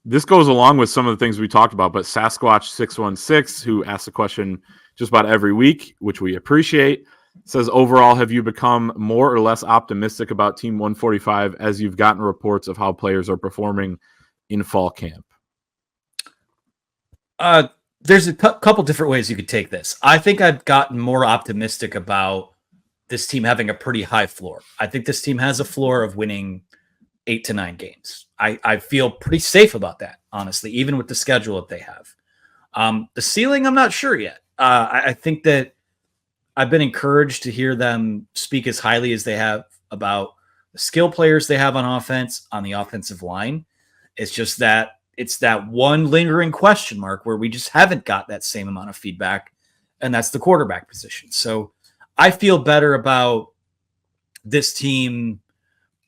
This goes along with some of the things we talked about, but Sasquatch616, who asks a question just about every week, which we appreciate, says, overall, have you become more or less optimistic about Team 145 as you've gotten reports of how players are performing in fall camp? There's a couple different ways you could take this. I think I've gotten more optimistic about this team having a pretty high floor. I think this team has a floor of winning 8 to 9 games. I feel pretty safe about that, honestly, even with the schedule that they have. The ceiling, I'm not sure yet. I think that I've been encouraged to hear them speak as highly as they have about the skill players they have on offense, on the offensive line. It's just that it's that one lingering question mark where we just haven't got that same amount of feedback, and that's the quarterback position. So I feel better about this team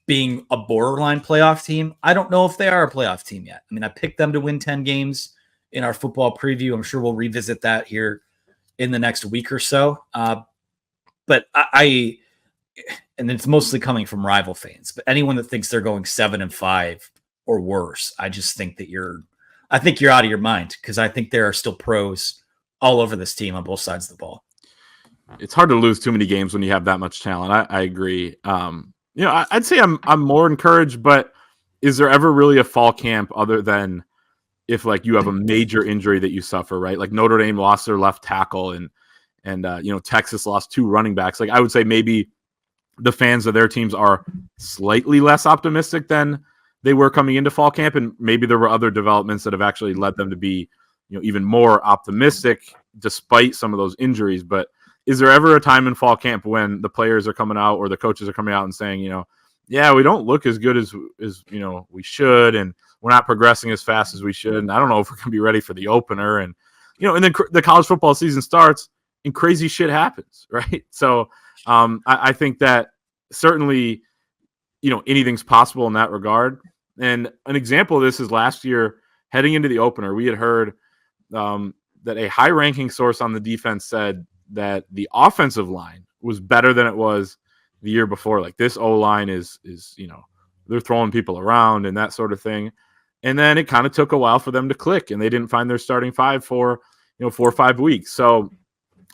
being a borderline playoff team. I don't know if they are a playoff team yet. I mean, I picked them to win 10 games in our football preview. I'm sure we'll revisit that here in the next week or so. But and it's mostly coming from rival fans, but anyone that thinks they're going 7-5 or worse, I just think that you're out of your mind, because I think there are still pros all over this team on both sides of the ball. It's hard to lose too many games when you have that much talent. I agree. I'd say I'm more encouraged, but is there ever really a fall camp other than if like you have a major injury that you suffer, right? Like Notre Dame lost their left tackle and Texas lost 2 running backs. Like I would say maybe the fans of their teams are slightly less optimistic than they were coming into fall camp, and maybe there were other developments that have actually led them to be, even more optimistic despite some of those injuries. But is there ever a time in fall camp when the players are coming out or the coaches are coming out and saying, yeah, we don't look as good as we should, and we're not progressing as fast as we should, and I don't know if we're going to be ready for the opener, and and then the college football season starts and crazy shit happens, right? So I think that certainly anything's possible in that regard. And an example of this is last year heading into the opener, we had heard that a high-ranking source on the defense said that the offensive line was better than it was the year before. Like this O-line is they're throwing people around and that sort of thing. And then it kind of took a while for them to click, and they didn't find their starting 5 for 4 or 5 weeks. So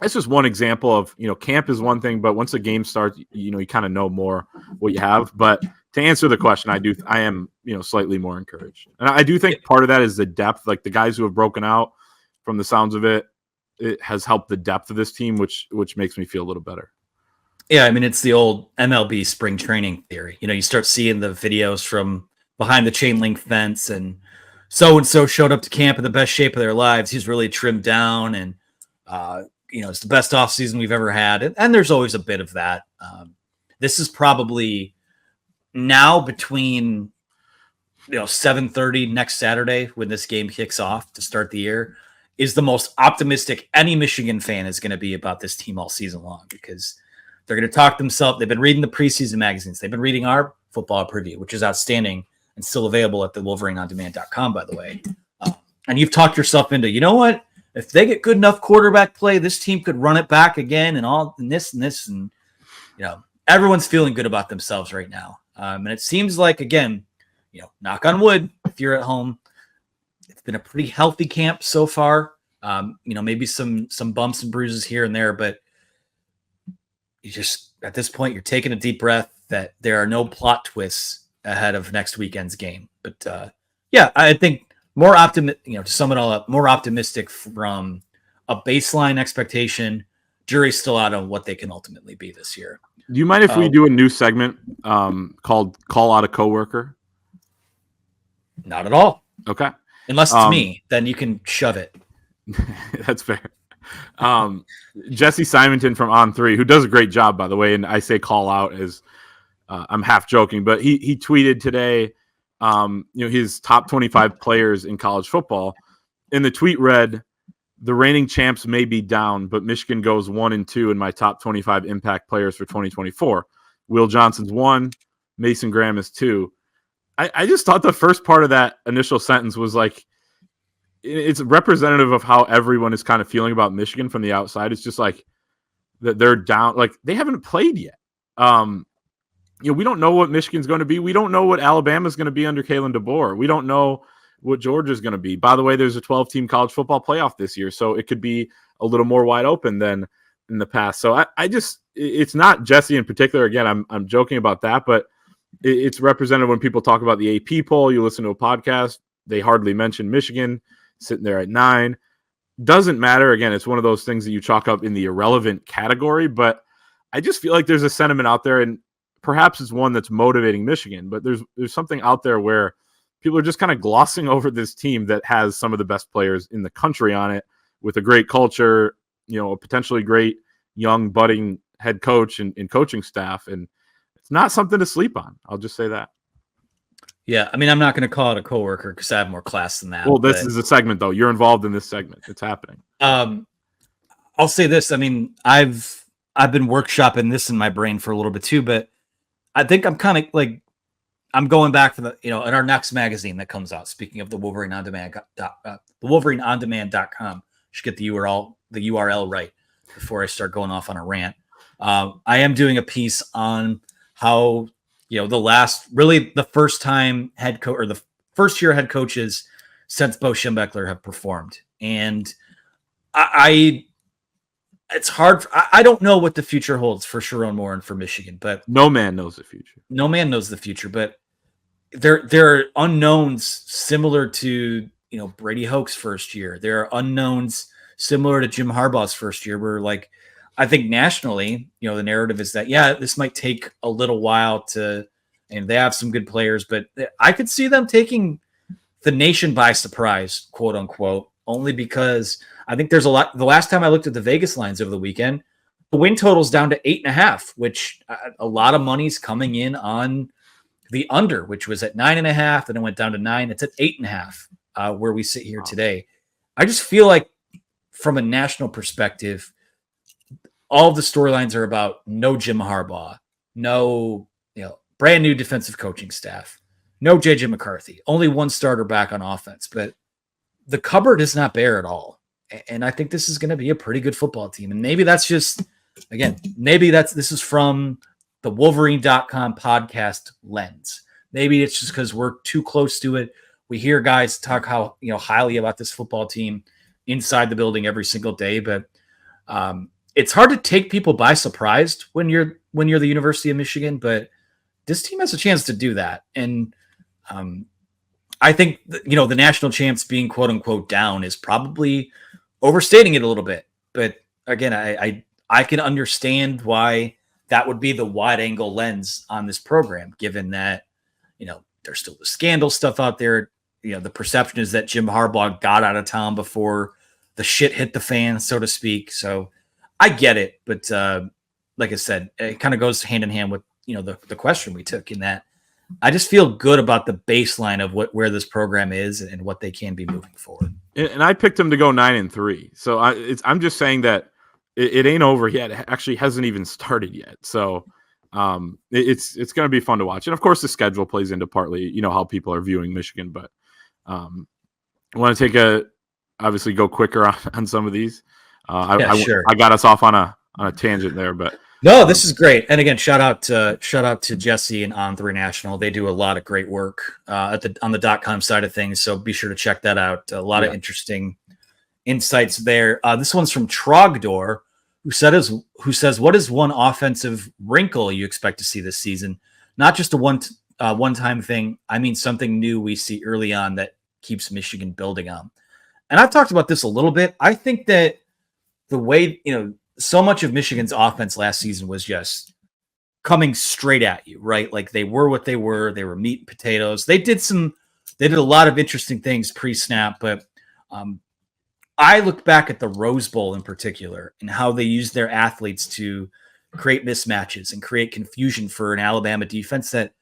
that's just one example of, camp is one thing, but once the game starts, you kind of know more what you have. But to answer the question, I am slightly more encouraged. And I do think part of that is the depth, like the guys who have broken out from the sounds of it has helped the depth of this team, which makes me feel a little better. Yeah, I mean, it's the old MLB spring training theory. You start seeing the videos from behind the chain link fence, and so showed up to camp in the best shape of their lives. He's really trimmed down, and it's the best off season we've ever had. And there's always a bit of that. This is probably now between 7:30 next Saturday, when this game kicks off to start the year, is the most optimistic any Michigan fan is going to be about this team all season long, because they're going to talk themselves. They've been reading the preseason magazines. They've been reading our football preview, which is outstanding and still available at the WolverineOnDemand.com, by the way. And you've talked yourself into, what? If they get good enough quarterback play, this team could run it back again, and this. And everyone's feeling good about themselves right now. And it seems like, again, knock on wood, if you're at home, it's been a pretty healthy camp so far. Maybe some bumps and bruises here and there, but you just, at this point, you're taking a deep breath that there are no plot twists ahead of next weekend's game. But I think more optimistic, to sum it all up, more optimistic from a baseline expectation. Jury's still out on what they can ultimately be this year. Do you mind if we do a new segment called Call Out a Coworker? Not at all. Okay. Unless it's me, then you can shove it. That's fair. Jesse Simonton from On3, who does a great job, by the way, and I say call out as I'm half joking, but he tweeted today, his top 25 players in college football, and the tweet read, "The reigning champs may be down, but Michigan goes 1 and 2 in my top 25 impact players for 2024. Will Johnson's 1, Mason Graham is 2." I just thought the first part of that initial sentence was like, it's representative of how everyone is kind of feeling about Michigan from the outside. It's just like that they're down, like they haven't played yet. We don't know what Michigan's going to be. We don't know what Alabama's going to be under Kalen DeBoer. We don't know what Georgia's going to be. By the way, there's a 12-team college football playoff this year, so it could be a little more wide open than in the past. So I just, it's not Jesse in particular. Again, I'm joking about that, but it's represented when people talk about the AP poll. You listen to a podcast, they hardly mention Michigan sitting there at 9. Doesn't matter. Again, it's one of those things that you chalk up in the irrelevant category, but I just feel like there's a sentiment out there, and perhaps it's one that's motivating Michigan, but there's something out there where people are just kind of glossing over this team that has some of the best players in the country on it, with a great culture, a potentially great young budding head coach and coaching staff. And it's not something to sleep on. I'll just say that. Yeah. I mean, I'm not going to call it a coworker because I have more class than that. Well, this is a segment though. You're involved in this segment. It's happening. I'll say this. I mean, I've been workshopping this in my brain for a little bit too, but I think I'm kind of like, I'm going back to the, in our next magazine that comes out, speaking of the Wolverine on Demand, the WolverineOnDemand.com. Should get the URL right before I start going off on a rant. I am doing a piece on how, the first time head coach or the first year head coaches since Bo Schembechler have performed. And it's hard. I don't know what the future holds for Sherrone Moore and for Michigan, but no man knows the future. No man knows the future, but there are unknowns similar to, Brady Hoke's first year. There are unknowns similar to Jim Harbaugh's first year, where I think nationally, the narrative is that, this might take a little while and they have some good players, but I could see them taking the nation by surprise, quote unquote, only because I think there's a lot. The last time I looked at the Vegas lines over the weekend, the win total's down to 8.5, which a lot of money's coming in on the under, which was at 9.5, then it went down to 9. It's at 8.5, where we sit here today. I just feel like from a national perspective, all of the storylines are about no Jim Harbaugh, no, brand new defensive coaching staff, no JJ McCarthy, only one starter back on offense, but the cupboard is not bare at all. And I think this is going to be a pretty good football team. And maybe that's just, again, this is from the Wolverine.com podcast lens. Maybe it's just because we're too close to it. We hear guys talk how, highly about this football team inside the building every single day, but it's hard to take people by surprise when you're the University of Michigan, but this team has a chance to do that. And I think, the national champs being quote unquote down is probably overstating it a little bit. But again, I can understand why that would be the wide angle lens on this program, given that, there's still the scandal stuff out there. The perception is that Jim Harbaugh got out of town before the shit hit the fan, so to speak. So I get it. But like I said, it kind of goes hand in hand with, the question we took, in that I just feel good about the baseline of where this program is and what they can be moving forward. And I picked them to go 9-3. So I'm just saying that it ain't over yet. It actually hasn't even started yet. So it's going to be fun to watch. And of course the schedule plays into partly, how people are viewing Michigan, but I want to obviously go quicker on some of these. Sure. I got us off on a tangent there, but no, this is great. And again, shout out to Jesse and On3 National. They do a lot of great work on the .com side of things. So be sure to check that out. A lot of interesting insights there. This one's from Trogdor, who says, what is one offensive wrinkle you expect to see this season? Not just a one-time thing. I mean, something new we see early on that keeps Michigan building on. And I've talked about this a little bit. I think that the way, so much of Michigan's offense last season was just coming straight at you, right? Like they were what they were. They were meat and potatoes. They did a lot of interesting things pre-snap, but I look back at the Rose Bowl in particular and how they used their athletes to create mismatches and create confusion for an Alabama defense that,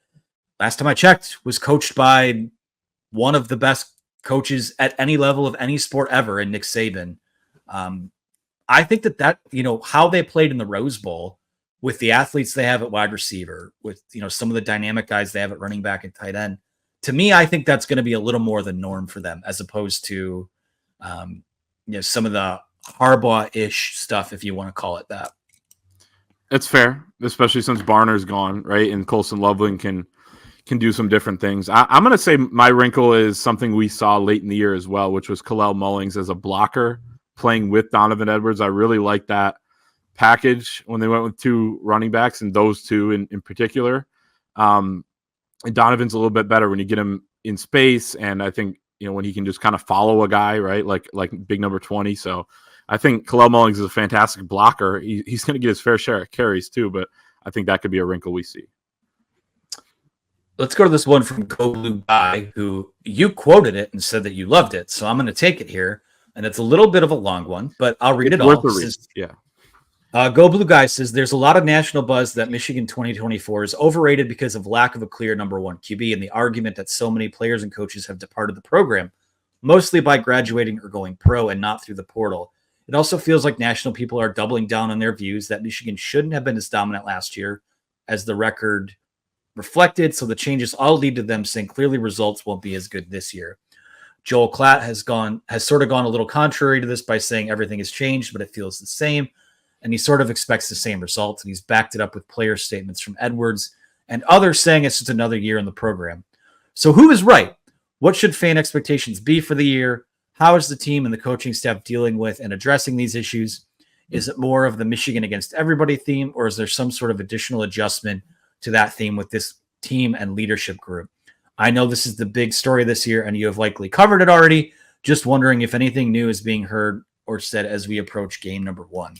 last time I checked, was coached by one of the best coaches at any level of any sport ever in Nick Saban. I think that how they played in the Rose Bowl with the athletes they have at wide receiver, with some of the dynamic guys they have at running back and tight end, to me, I think that's going to be a little more the norm for them, as opposed to some of the Harbaugh-ish stuff, if you want to call it that. It's fair, especially since Barner's gone, right? And Colson Loveland can can do some different things. I'm going to say my wrinkle is something we saw late in the year as well, which was Kalel Mullings as a blocker playing with Donovan Edwards. I really like that package when they went with 2 running backs, and those 2 in particular. And Donovan's a little bit better when you get him in space, and I think when he can just kind of follow a guy, right, like big number 20. So I think Kalel Mullings is a fantastic blocker. He's going to get his fair share of carries too, but I think that could be a wrinkle we see. Let's go to this one from Go Blue Guy, who you quoted it and said that you loved it. So I'm going to take it here, and it's a little bit of a long one, but I'll read it all. Go Blue Guy says, there's a lot of national buzz that Michigan 2024 is overrated because of lack of a clear number 1 QB and the argument that so many players and coaches have departed the program, mostly by graduating or going pro and not through the portal. It also feels like national people are doubling down on their views that Michigan shouldn't have been as dominant last year as the record reflected, so the changes all lead to them saying clearly results won't be as good this year. Joel Klatt has sort of gone a little contrary to this by saying everything has changed, but it feels the same. And he sort of expects the same results. And he's backed it up with player statements from Edwards and others saying it's just another year in the program. So who is right? What should fan expectations be for the year? How is the team and the coaching staff dealing with and addressing these issues? Is it more of the Michigan against everybody theme, or is there some sort of additional adjustment to that theme with this team and leadership group? I know this is the big story this year, and you have likely covered it already. Just wondering if anything new is being heard or said as we approach game number 1.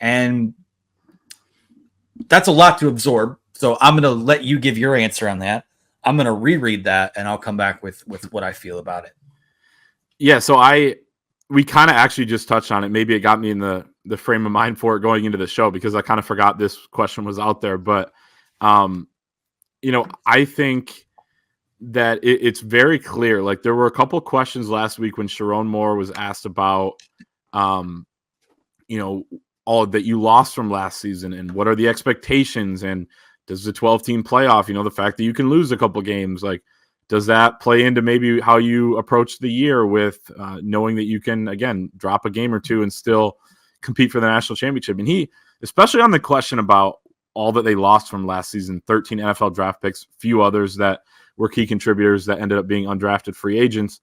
And that's a lot to absorb. So I'm going to let you give your answer on that. I'm going to reread that, and I'll come back with what I feel about it. Yeah, so we kind of actually just touched on it. Maybe it got me in the frame of mind for it going into the show because I kind of forgot this question was out there. But, I think that it's very clear. Like there were a couple of questions last week when Sherrone Moore was asked about, all that you lost from last season and what are the expectations and does the 12-team playoff, the fact that you can lose a couple games, like does that play into maybe how you approach the year with knowing that you can, again, drop a game or 2 and still compete for the national championship? And he, especially on the question about all that they lost from last season, 13 NFL draft picks, few others that were key contributors that ended up being undrafted free agents,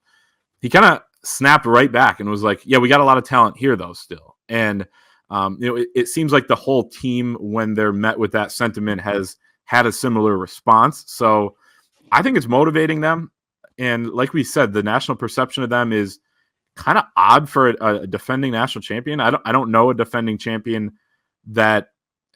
he kind of snapped right back and was like, yeah, we got a lot of talent here though still. And it seems like the whole team, when they're met with that sentiment, has had a similar response. So I think it's motivating them. And like we said, the national perception of them is kind of odd for a defending national champion. I don't know a defending champion that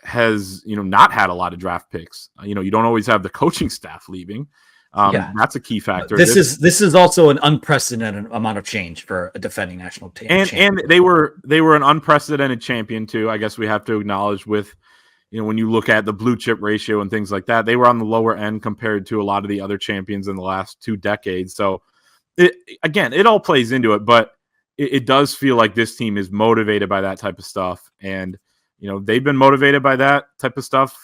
has, not had a lot of draft picks. You don't always have the coaching staff leaving. That's a key factor. This is also an unprecedented amount of change for a defending national champion. And they were an unprecedented champion too. I guess we have to acknowledge with, when you look at the blue chip ratio and things like that, they were on the lower end compared to a lot of the other champions in the last 2 decades. So it all plays into it, but it does feel like this team is motivated by that type of stuff. And, they've been motivated by that type of stuff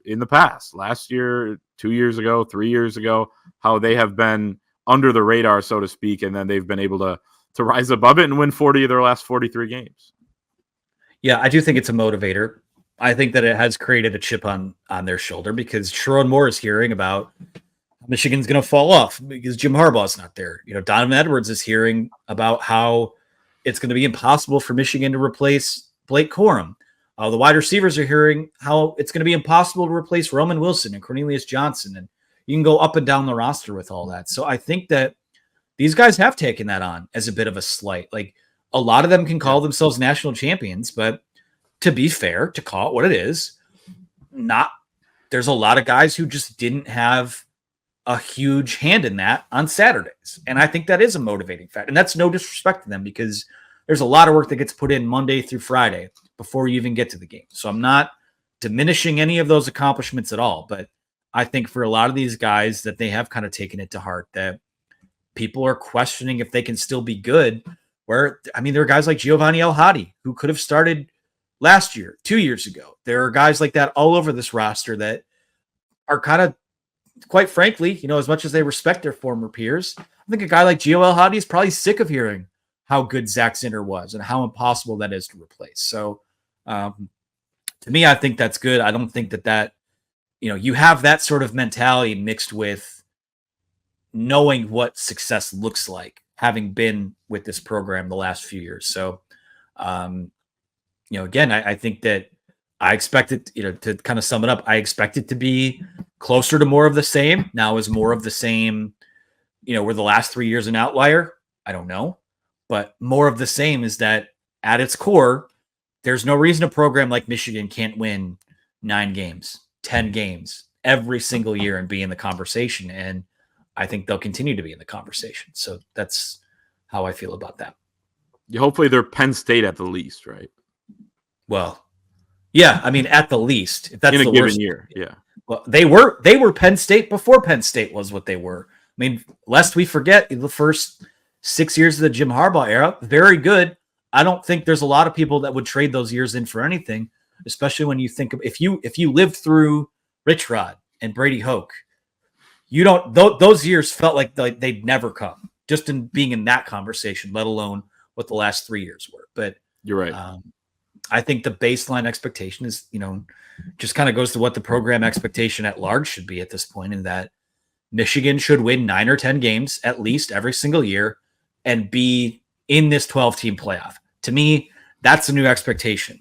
in the past, last year, 2 years ago, 3 years ago, how they have been under the radar, so to speak, and then they've been able to rise above it and win 40 of their last 43 games. Yeah, I do think it's a motivator. I think that it has created a chip on their shoulder because Sherrone Moore is hearing about Michigan's going to fall off because Jim Harbaugh's not there. Donovan Edwards is hearing about how it's going to be impossible for Michigan to replace Blake Corum. The wide receivers are hearing how it's going to be impossible to replace Roman Wilson and Cornelius Johnson. And you can go up and down the roster with all that. So I think that these guys have taken that on as a bit of a slight. Like a lot of them can call themselves national champions, but to be fair, to call it what it is, there's a lot of guys who just didn't have a huge hand in that on Saturdays. And I think that is a motivating factor. And that's no disrespect to them because there's a lot of work that gets put in Monday through Friday before you even get to the game. So I'm not diminishing any of those accomplishments at all. But I think for a lot of these guys that they have kind of taken it to heart that people are questioning if they can still be good. There are guys like Giovanni El Hadi who could have started last year, 2 years ago. There are guys like that all over this roster that are kind of, quite frankly, as much as they respect their former peers, I think a guy like Gio El Hadi is probably sick of hearing how good Zach Zinter was and how impossible that is to replace. So to me, I think that's good. I don't think that you have that sort of mentality mixed with knowing what success looks like, having been with this program the last few years. So, again, I think that I expect it, to kind of sum it up, I expect it to be closer to more of the same. Now, is more of the same, were the last 3 years an outlier? I don't know. But more of the same is that at its core, there's no reason a program like Michigan can't win 9 games, 10 games every single year and be in the conversation. And I think they'll continue to be in the conversation. So that's how I feel about that. Hopefully they're Penn State at the least, right? Well, yeah, I mean, at the least, if that's in a the given worst year. Yeah. Well, they were Penn State before Penn State was what they were. I mean, lest we forget, the first 6 years of the Jim Harbaugh era, very good. I don't think there's a lot of people that would trade those years in for anything, especially when you think of if you lived through Rich Rod and Brady Hoke, those years felt like they'd never come, just in being in that conversation, let alone what the last 3 years were. But you're right. I think the baseline expectation is, just kind of goes to what the program expectation at large should be at this point, in that Michigan should win 9 or 10 games at least every single year and be in this 12-team playoff. To me, that's a new expectation.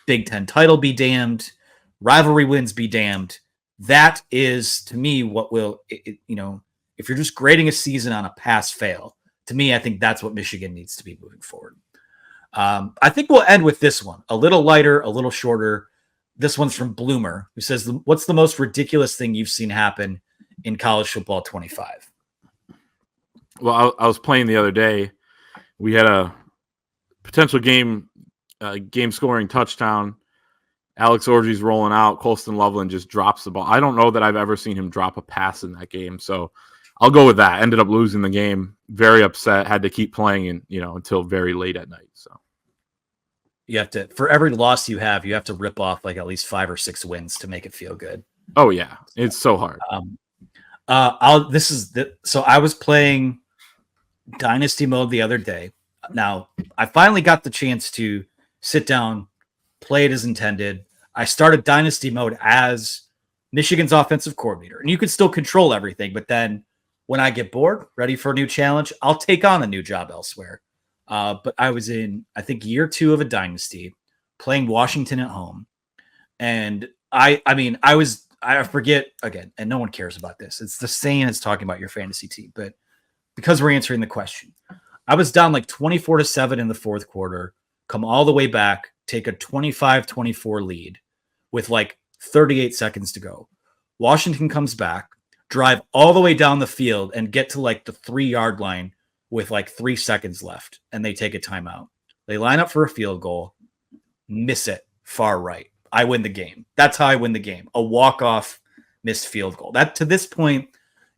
Big Ten title be damned, rivalry wins be damned. That is, to me, what will, if you're just grading a season on a pass-fail, to me, I think that's what Michigan needs to be moving forward. I think we'll end with this one, a little lighter, a little shorter. This one's from Bloomer, who says, what's the most ridiculous thing you've seen happen in college football 25? Well, I was playing the other day. We had a potential game scoring touchdown. Alex Orji's rolling out. Colston Loveland just drops the ball. I don't know that I've ever seen him drop a pass in that game. So I'll go with that. Ended up losing the game. Very upset. Had to keep playing until very late at night. So you have to, for every loss you have to rip off like at least 5 or 6 wins to make it feel good. Oh yeah, it's so hard. So I was playing Dynasty mode the other day. Now I finally got the chance to sit down, play it as intended. I started Dynasty mode as Michigan's offensive coordinator, and you can still control everything. But then when I get bored, ready for a new challenge, I'll take on a new job elsewhere. But I was in, I think, year 2 of a Dynasty playing Washington at home. And I forget again, and no one cares about this. It's the same as talking about your fantasy team, but because we're answering the question, I was down like 24-7 in the fourth quarter, come all the way back, take a 25-24 lead with like 38 seconds to go. Washington comes back, drive all the way down the field and get to like the 3-yard line with like 3 seconds left. And they take a timeout. They line up for a field goal, miss it far right. I win the game. That's how I win the game. A walk-off missed field goal. That to this point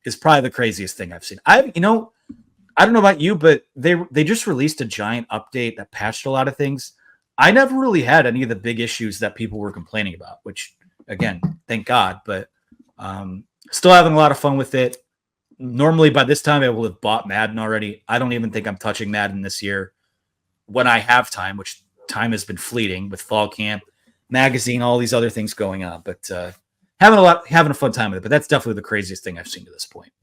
is probably the craziest thing I've seen. I don't know about you, but they just released a giant update that patched a lot of things. I never really had any of the big issues that people were complaining about, which again, thank God, but still having a lot of fun with it. Normally by this time I will have bought Madden already. I don't even think I'm touching Madden this year when I have time, which time has been fleeting with fall camp, magazine, all these other things going on, but having a fun time with it. But that's definitely the craziest thing I've seen to this point.